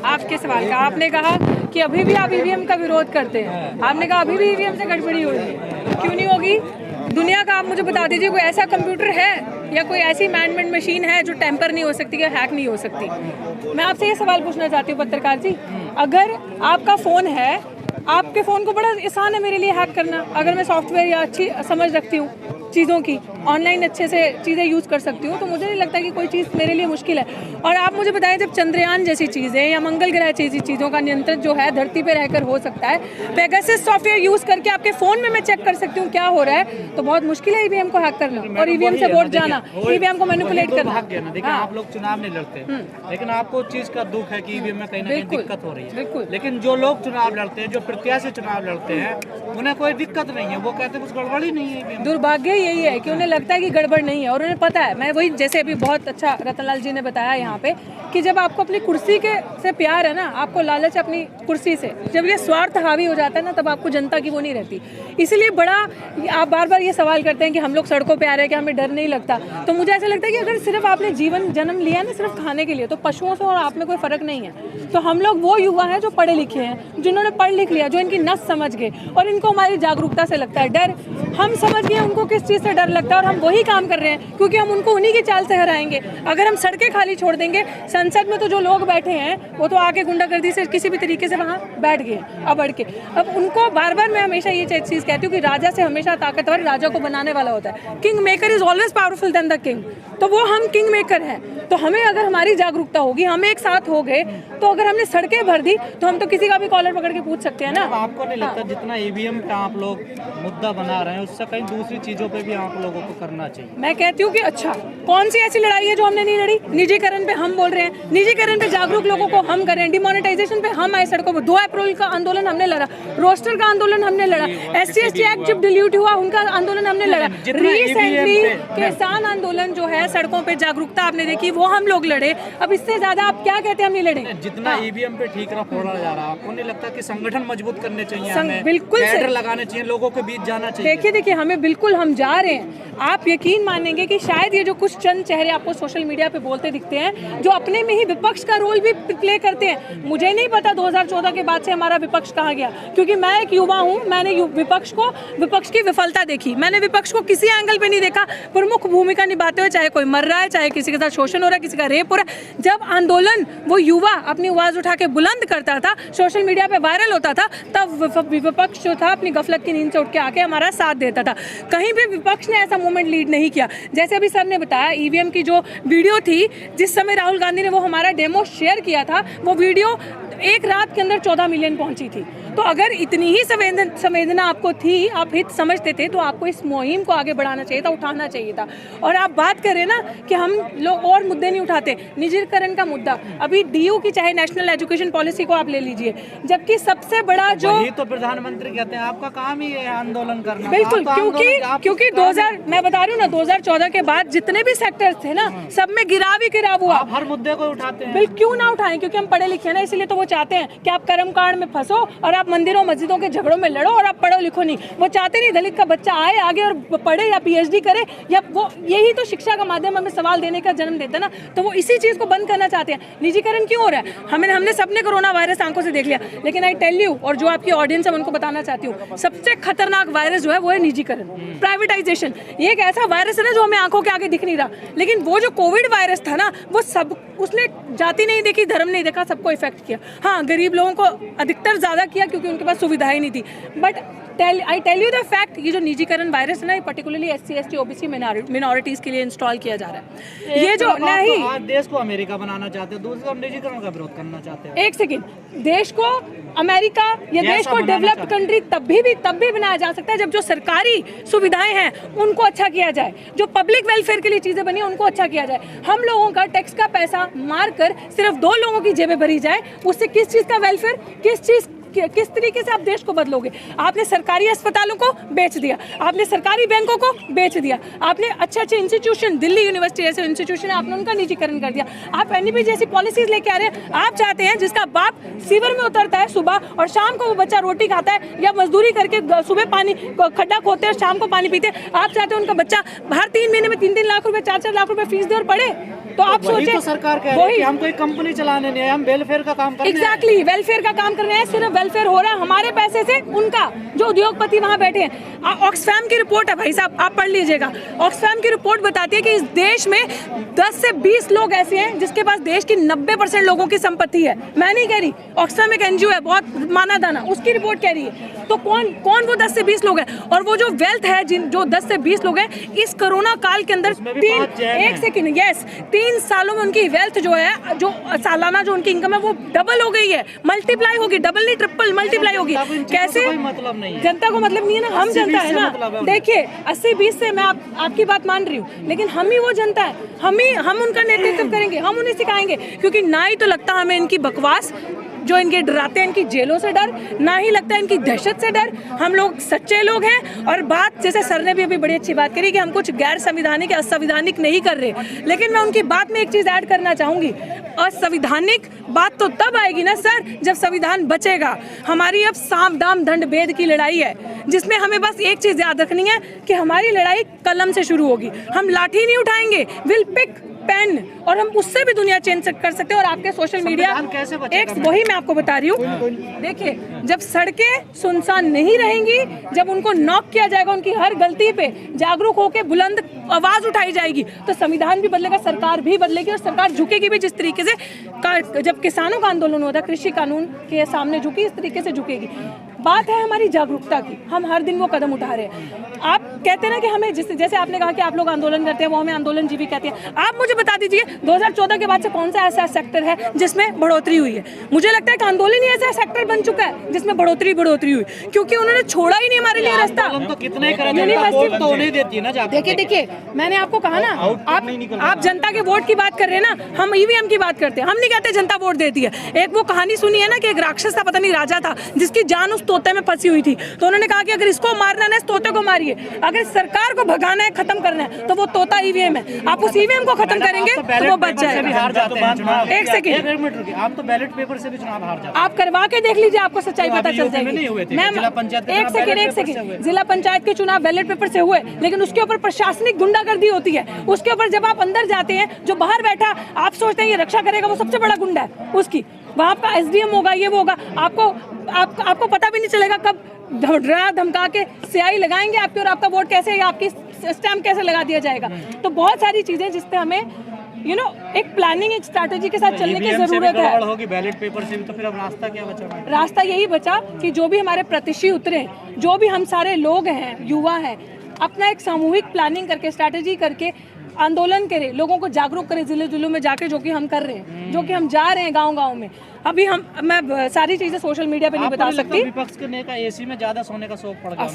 आपके सवाल का आपने कहा कि अभी भी आप ईवीएम का विरोध करते हैं। आपने कहा अभी भी ईवीएम से गड़बड़ी हो रही है, क्यों नहीं होगी? दुनिया का आप मुझे बता दीजिए कोई ऐसा कंप्यूटर है या कोई ऐसी मैनमेड मशीन है जो टेम्पर नहीं हो सकती या हैक नहीं हो सकती? मैं आपसे ये सवाल पूछना चाहती हूँ पत्रकार जी, अगर आपका फ़ोन है, आपके फ़ोन को बड़ा आसान है मेरे लिए हैक करना, अगर मैं सॉफ्टवेयर या अच्छी समझ रखती हूँ चीज़ों की, ऑनलाइन अच्छे से चीज़ें यूज़ कर सकती हूँ, तो मुझे नहीं लगता कि कोई चीज़ मेरे लिए मुश्किल है। और आप मुझे बताएं, जब चंद्रयान जैसी चीज़ें या मंगल ग्रह जैसी चीज़ों का नियंत्रण जो है धरती पे रहकर हो सकता है, पेगासस सॉफ्टवेयर यूज़ करके आपके फ़ोन में मैं चेक कर सकती हूँ क्या हो रहा है, तो बहुत मुश्किल है ईवीएम को हैक करना और ईवीएम से वोट जाना, ईवीएम को मैनिपुलेट करना। देखिए आप लोग चुनाव नहीं लड़ते, लेकिन आपको चीज़ का दुख है कि ईवीएम में कहीं ना कहीं दिक्कत हो रही है। लेकिन जो लोग चुनाव लड़ते हैं, जो प्रत्याशी चुनाव लड़ते हैं, उन्हें कोई दिक्कत नहीं है, वो कहते हैं कुछ गड़बड़ ही नहीं है। दुर्भाग्य यही है कि उन्हें लगता है कि गड़बड़ नहीं है और उन्हें पता है। मैं वही, जैसे अभी बहुत अच्छा रतनलाल जी ने बताया यहाँ पे कि जब आपको अपनी कुर्सी के से प्यार है ना, आपको लालच अपनी कुर्सी से, जब ये स्वार्थ हावी हो जाता है ना, तब आपको जनता की वो नहीं रहती। इसीलिए बड़ा आप बार बार ये सवाल करते हैं कि हम लोग सड़कों पे आ रहे हैं कि हमें डर नहीं लगता, तो मुझे ऐसा लगता है कि अगर सिर्फ आपने जन्म लिया ना सिर्फ खाने के लिए, तो पशुओं से और आप में कोई फर्क नहीं है। तो हम लोग वो युवा हैं जो पढ़े लिखे हैं, जिन्होंने पढ़ लिख लिया, जो इनकी नस समझ गए और इनको हमारी जागरूकता से लगता है डर। हम समझ गए उनको किस चीज़ से डर लगता है और हम वही काम कर रहे हैं, क्योंकि हम उनको उन्हीं की चाल से हराएंगे। अगर हम सड़कें खाली छोड़ देंगे, संसद में तो जो लोग बैठे हैं वो तो आके गुंडागर्दी से किसी भी तरीके से वहाँ बैठ गए अबड़ के। अब उनको बार बार मैं हमेशा ये चीज़ कहती हूँ कि राजा से हमेशा ताकतवर राजा को बनाने वाला होता है। King maker is always powerful than the king. तो वो हम किंग मेकर हैं, तो हमें अगर हमारी जागरूकता होगी, हम एक साथ हो गए, तो अगर हमने सड़कें भर दी तो हम तो किसी का भी कॉलर पकड़ के पूछ सकते हैं ना। आपको नहीं लगता जितना ईवीएम पे आप लोग मुद्दा बना रहे हैं, उससे कहीं दूसरी चीजों पे भी आप लोगों को करना चाहिए? मैं कहती हूँ कि अच्छा, कौन सी ऐसी लड़ाई है जो हमने नहीं लड़ी? निजीकरण पे हम बोल रहे हैं, निजीकरण पे जागरूक लोगों को हम करें, डिमोनेटाइजेशन पे हम आए सड़कों पर, 2 अप्रैल का आंदोलन हमने लड़ा, रोस्टर का आंदोलन हमने लड़ा, SC ST एक्ट जब डिलीट हुआ उनका आंदोलन हमने लड़ा, रिसेंटली किसान आंदोलन जो है सड़कों पे जागरूकता आपने देखी, वो हम लोग लड़े। अब इससे ज्यादा आप क्या कहते हैं हम नहीं लड़े? जितना ईवीएम पे ठीक रहा फोड़ा जा रहा है, आपको नहीं लगता कि संगठन मजबूत करने चाहिए? बिल्कुल कैडर लगाने चाहिए, लोगों के बीच जाना चाहिए। देखिए हमें बिल्कुल, हम जा रहे हैं। आप यकीन मानेंगे कि शायद ये जो कुछ चंद चेहरे आपको सोशल मीडिया पे बोलते दिखते हैं, जो अपने में ही विपक्ष का रोल भी प्ले करते हैं, मुझे नहीं पता 2014 के बाद से हमारा विपक्ष कहाँ गया, क्योंकि मैं एक युवा हूँ। मैंने विपक्ष की विफलता देखी, मैंने विपक्ष को किसी एंगल पे नहीं देखा प्रमुख भूमिका निभाते हुए, चाहे कोई मर रहा है, चाहे किसी के साथ शोषण हो रहा है, किसी का रेप हो रहा है। जब आंदोलन वो युवा अपनी आवाज उठा के बुलंद करता था, सोशल मीडिया पे वायरल होता था, तब विपक्ष जो था अपनी गफलत की नींद से उठ के आके हमारा साथ देता था। कहीं भी विपक्ष ने ऐसा मूवमेंट लीड नहीं किया। जैसे अभी सर ने बताया, ईवीएम की जो वीडियो थी, जिस समय राहुल गांधी ने वो हमारा डेमो शेयर किया था, वो वीडियो एक रात के अंदर 14 मिलियन पहुंची थी। तो अगर इतनी ही संवेदना आपको थी, आप हित समझते थे, तो आपको इस मुहिम को आगे बढ़ाना चाहिए था, उठाना चाहिए था। और आप बात करें ना कि हम लोग और मुद्दे नहीं उठाते, निजीकरण का मुद्दा, अभी DU की चाहे नेशनल एजुकेशन पॉलिसी को आप ले लीजिए, जबकि सबसे बड़ा जो तो प्रधानमंत्री कहते हैं आपका काम ही है आंदोलन करना। बिल्कुल, क्योंकि 2000 मैं बता रही हूँ ना, 2014 के बाद जितने भी सेक्टर्स थे ना, सब में गिराव ही गिराव हुआ। हर मुद्दे को उठाते हैं। बिल्कुल, क्यों ना उठाएं? क्योंकि हम पढ़े लिखे हैं ना, इसलिए तो वो चाहते हैं कि आप कर्मकांड में फंसो और आप मंदिरों मस्जिदों के झगड़ों में लड़ो और आप पढ़ो लिखो नहीं। वो चाहते नहीं दलित का बच्चा आए आगे और पढ़े या PhD करे, या वो यही तो शिक्षा का माध्यम हमें सवाल देने का जन्म देता ना, तो वो इसी चीज को बंद करना चाहते हैं। निजीकरण क्यों हो रहा है? हमने सबने कोरोना वायरस आंखों से देख लिया, लेकिन आई टेल यू, और जो आपकी ऑडियंस है उनको बताना चाहती हूँ, सबसे खतरनाक वायरस जो है वो है निजीकरण, प्राइवेटाइजेशन। ये एक ऐसा वायरस है ना जो हमें आंखों के आगे दिख नहीं रहा, लेकिन वो जो कोविड वायरस था ना, वो सब, उसने जाति नहीं देखी, धर्म नहीं देखा, सबको इफेक्ट किया। हाँ, गरीब लोगों को अधिकतर ज्यादा किया क्योंकि उनके पास सुविधाएं नहीं थी। But I tell you the fact, ये जो निजीकरण वायरस है ना, ये particularly SC ST OBC minorities के लिए इंस्टॉल किया जा रहा है। ये जो नहीं, आज देश को अमेरिका बनाना चाहते हैं, दूसरी तरफ निजीकरण का विरोध करना चाहते हैं। एक सेकेंड, देश को अमेरिका या देश को डेवलप्ड कंट्री तब भी बनाया जा सकता है जब जो सरकारी सुविधाएं हैं उनको अच्छा किया जाए, जो पब्लिक वेलफेयर के लिए चीजें बनी उनको अच्छा किया जाए। हम लोगों का टैक्स का पैसा मार कर सिर्फ 2 लोगों की जेबें भरी जाए, उससे किस चीज का वेलफेयर, किस तरीके से आप देश को बदलोगे? आपने सरकारी अस्पतालों को बेच दिया, आपने सरकारी बैंकों को बेच दिया, आपने अच्छे इंस्टीट्यूशन, दिल्ली यूनिवर्सिटी जैसे इंस्टीट्यूशन है, आपने उनका निजीकरण कर दिया। आप NEP जैसी पॉलिसीज लेके आ रहे हैं। आप चाहते हैं जिसका बाप सीवर में उतरता है सुबह और शाम को वो बच्चा रोटी खाता है या मजदूरी करके सुबह पानी खड्डा खोदते हैं, शाम को पानी पीते हैं, आप चाहते हैं उनका बच्चा हर 3 महीने में 3-3 लाख रुपए 4-4 लाख रुपए फीस दे और पढ़े? तो आप वही सोचे तो सरकार कह रही है कि हम कोई कंपनी चलाने नहीं है, हम वेलफेयर का काम कर रहे हैं। एग्जैक्टली वेलफेयर का काम कर रहे हैं। सिर्फ वेलफेयर हो रहा है हमारे पैसे से, उनका जो उद्योगपति वहां बैठे हैं। ऑक्सफैम की रिपोर्ट है भाई साहब, आप पढ़ लीजिएगा। ऑक्सफैम की रिपोर्ट बताती है कि इस देश में 10 से 20 लोग ऐसे हैं जिसके पास देश की 90% लोगों की संपत्ति है। मैं नहीं कह रही, ऑक्सफैम एक एनजीओ है बहुत माना दाना, उसकी रिपोर्ट कह रही है। तो कौन वो 10 से 20 लोग हैं? और वो जो वेल्थ है जो 10 से 20 लोग हैं, इस कोरोना काल के अंदर 3 सालों में उनकी वेल्थ जो है, जो सालाना जो उनकी इनकम है वो डबल हो गई है, मल्टीप्लाई होगी, डबल नहीं ट्रिपल मल्टीप्लाई होगी। कैसे? मतलब नहीं है, जनता को मतलब नहीं है ना, हम जनता है ना। देखिए 80-20 से मैं आपकी बात मान रही हूँ, लेकिन हम ही वो जनता है, हम उनका नेतृत्व करेंगे, हम उन्हें सिखाएंगे। क्योंकि ना ही तो लगता हमें इनकी बकवास जो इनके डराते हैं, इनकी जेलों से डर, ना ही लगता है इनकी दहशत से डर। हम लोग सच्चे लोग हैं। और बात जैसे सर ने भी अभी बड़ी अच्छी बात करी कि हम कुछ गैर संविधानिक असंविधानिक नहीं कर रहे, लेकिन मैं उनकी बात में एक चीज ऐड करना चाहूंगी। असंविधानिक बात तो तब आएगी ना सर जब संविधान बचेगा। हमारी अब साम दाम दंड भेद की लड़ाई है, जिसमें हमें बस एक चीज याद रखनी है कि हमारी लड़ाई कलम से शुरू होगी। हम लाठी नहीं उठाएंगे, विल पिक पेन, और हम उससे भी दुनिया चेंज कर सकते हैं। और आपके सोशल मीडिया एक वही मैं आपको बता रही हूँ। देखिए जब सड़कें सुनसान नहीं रहेंगी, जब उनको नॉक किया जाएगा, उनकी हर गलती पे जागरूक होकर बुलंद आवाज उठाई जाएगी, तो संविधान भी बदलेगा, सरकार भी बदलेगी, और सरकार झुकेगी भी जिस तरीके से जब किसानों का आंदोलन होता है, कृषि कानून के सामने झुकी, इस तरीके से झुकेगी। बात है हमारी जागरूकता की, हम हर दिन वो कदम उठा रहे हैं। आप कहते हैं ना कि हमें जैसे आपने कहा कि आप लोग आंदोलन करते हैं, वो हमें आंदोलन जीवी कहते हैं। आप मुझे बता दीजिए 2014 के बाद से कौन सा ऐसा सेक्टर है जिसमें बढ़ोतरी हुई है? मुझे लगता है कि आंदोलन ही ऐसा सेक्टर बन चुका है जिसमें बढ़ोतरी हुई, क्योंकि उन्होंने छोड़ा ही नहीं हमारे लिए रास्ता। तो कितने तो नहीं देती है ना। देखिए मैंने आपको कहा ना, आप जनता के वोट की बात कर रहे हैं ना, हम ईवीएम की बात करते हैं। हम नहीं कहते जनता वोट देती है। एक वो कहानी सुनी है ना कि एक राक्षस था, पता नहीं राजा था, जिसकी जान उस तोते में फंसी हुई थी। तो उन्होंने कहा कि अगर इसको मारना है, इस तोते को मारिए। अगर सरकार को भगाना है, खत्म करना है, तो वो तोता ईवीएम है। आप उस ईवीएम को खत्म करेंगे तो वो बच जाएगा। एक सेकंड, आप तो बैलेट पेपर से भी चुनाव हार जाते हैं। आप करवा के देख लीजिए, आपको सच्चाई पता चल जाएगी। एक सेकंड, जिला पंचायत के चुनाव बैलेट पेपर से हुए, लेकिन उसके ऊपर प्रशासनिक गुंडागर्दी होती है। उसके ऊपर जब आप अंदर जाते हैं, जो बाहर बैठा आप सोचते हैं ये रक्षा करेगा, वो सबसे बड़ा गुंडा है उसकी। वहाँ का एसडीएम होगा, ये वो होगा, आपको पता भी नहीं चलेगा कब डरा धमका के स्याही लगाएंगे आपके, और आपका वोट कैसे या आपकी स्टैम्प कैसे लगा दिया जाएगा। तो बहुत सारी चीजें जिस पे हमें एक प्लानिंग, एक स्ट्रैटेजी के साथ चलने की जरूरत है। होगी बैलेट पेपर से भी, तो फिर अब रास्ता क्या बचा? रास्ता यही बचा कि जो भी हमारे प्रत्याशी उतरे, जो भी हम सारे लोग हैं, युवा हैं, अपना एक सामूहिक प्लानिंग करके, स्ट्रैटेजी करके आंदोलन करें, लोगों को जागरूक करें जिलों में जाके, जो कि हम कर रहे हैं, जो कि हम जा रहे हैं गांव में। अभी मैं सारी चीजें सोशल मीडिया पे नहीं बता सकती। विपक्ष करने का एसी में ज्यादा सोने का शौक पड़ गया।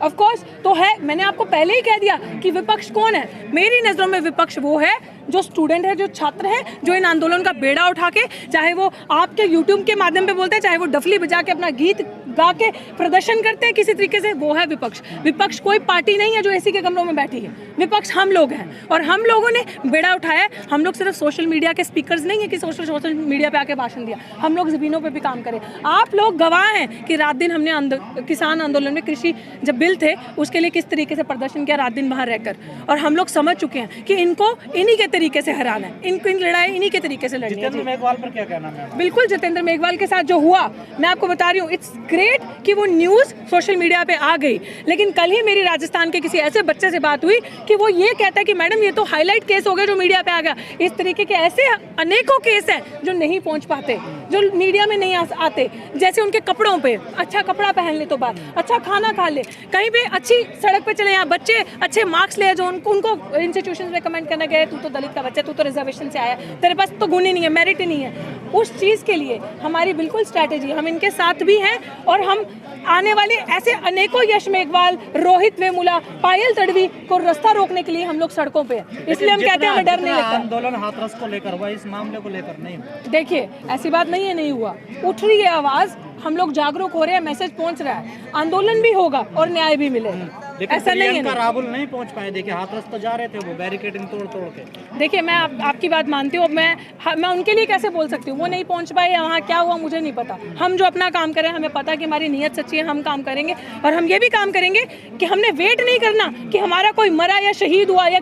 ऑफ कोर्स तो है। मैंने आपको पहले ही कह दिया कि विपक्ष कौन है। मेरी नजरों में विपक्ष वो है जो स्टूडेंट है, जो छात्र है, जो इन आंदोलन का बेड़ा उठा के, चाहे वो आपके यूट्यूब के माध्यम पे बोलते हैं, चाहे वो डफली बजा के अपना गीत गा के प्रदर्शन करते हैं किसी तरीके से, वो है विपक्ष। विपक्ष कोई पार्टी नहीं है जो एसी के कमरों में बैठी है। विपक्ष हम लोग हैं, और हम लोगों ने बेड़ा उठाया। हम लोग सिर्फ सोशल मीडिया के स्पीकर्स नहीं है कि सोशल मीडिया पे आके भाषण दिया। हम लोग जमीनों पे भी काम करें। आप लोग गवाह हैं कि रात दिन हमने किसान आंदोलन में, कृषि जब बिल थे उसके लिए किस तरीके से प्रदर्शन किया रात दिन बाहर रहकर, और हम लोग समझ चुके हैं कि इनको इन्हीं के तरीके से हराना है, इनकी लड़ाई इन्हीं के तरीके से लड़नी है। जितेंद्र मेघवाल पर क्या कहना है? बिल्कुल, जितेंद्र मेघवाल के साथ जो हुआ, मैं आपको बता रही हूँ, इट्स ग्रेट कि वो न्यूज़ सोशल मीडिया पे आ गई। लेकिन कल ही मेरी राजस्थान के किसी ऐसे बच्चे से बात हुई कि वो ये कहता है कि मैडम ये तो हाईलाइट केस हो गया जो मीडिया पे आ गया। इस तरीके के ऐसे अनेकों केस हैं जो नहीं पहुंच पाते, जो मीडिया में नहीं आते। जैसे उनके कपड़ों पे, अच्छा कपड़ा पहन ले तो बात, अच्छा खाना खा ले, कहीं पे अच्छी सड़क पे चले, यहाँ बच्चे अच्छे मार्क्स ले, जो उनको इंस्टीट्यूशन रिकमेंड करने गए, तू तो दलित का बच्चा, तू तो रिजर्वेशन से आया, तेरे पास तो गुण ही नहीं है, मेरिट ही नहीं है। उस चीज़ के लिए हमारी बिल्कुल स्ट्रैटेजी, हम इनके साथ भी हैं, और हम आने वाले ऐसे अनेकों यश मेघवाल, रोहित वेमुला, पायल तड़वी को रास्ता रोकने के लिए हम लोग सड़कों पे हैं। इसलिए हम कहते हैं हमें डर नहीं लगता। आंदोलन हाथरस को लेकर हुआ, इस मामले को लेकर नहीं। देखिए ऐसी बात नहीं है, नहीं हुआ, उठ रही है आवाज़, हम लोग जागरूक हो रहे हैं, मैसेज पहुंच रहा है। आंदोलन भी होगा और न्याय भी मिलेगा। लेकिन ऐसा नहीं है प्रियंका ना। राहुल नहीं पहुंच पाए। देखिए हाथरस तो जा रहे थे वो बैरिकेडिंग तोड़ तोड़ के। देखिए मैं आपकी बात मानती हूँ। मैं उनके लिए कैसे बोल सकती हूँ, वो नहीं पहुँच पाए या वहाँ क्या हुआ मुझे नहीं पता। हम जो अपना काम करें, हमें पता है कि हमारी नीयत सच्ची है, हम काम करेंगे। और हम ये भी काम करेंगे कि हमने वेट नहीं करना कि हमारा कोई मरा या शहीद हुआ या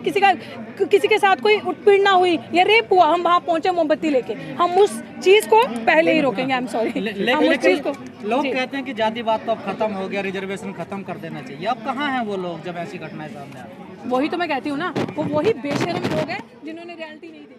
किसी के साथ कोई उत्पीड़ना हुई या रेप हुआ, हम वहाँ पहुँचे मोमबत्ती लेके। हम उस चीज़ को पहले ही रोकेंगे। आई एम सॉरी, हम उस चीज़ को। लोग कहते हैं कि जातिवाद तो अब खत्म हो गया, रिजर्वेशन खत्म कर देना चाहिए। अब कहाँ हैं वो लोग जब ऐसी घटनाएं सामने आती हैं? वही तो मैं कहती हूँ ना, वो वही बेशर्म लोग हैं जिन्होंने रियलिटी नहीं देखी।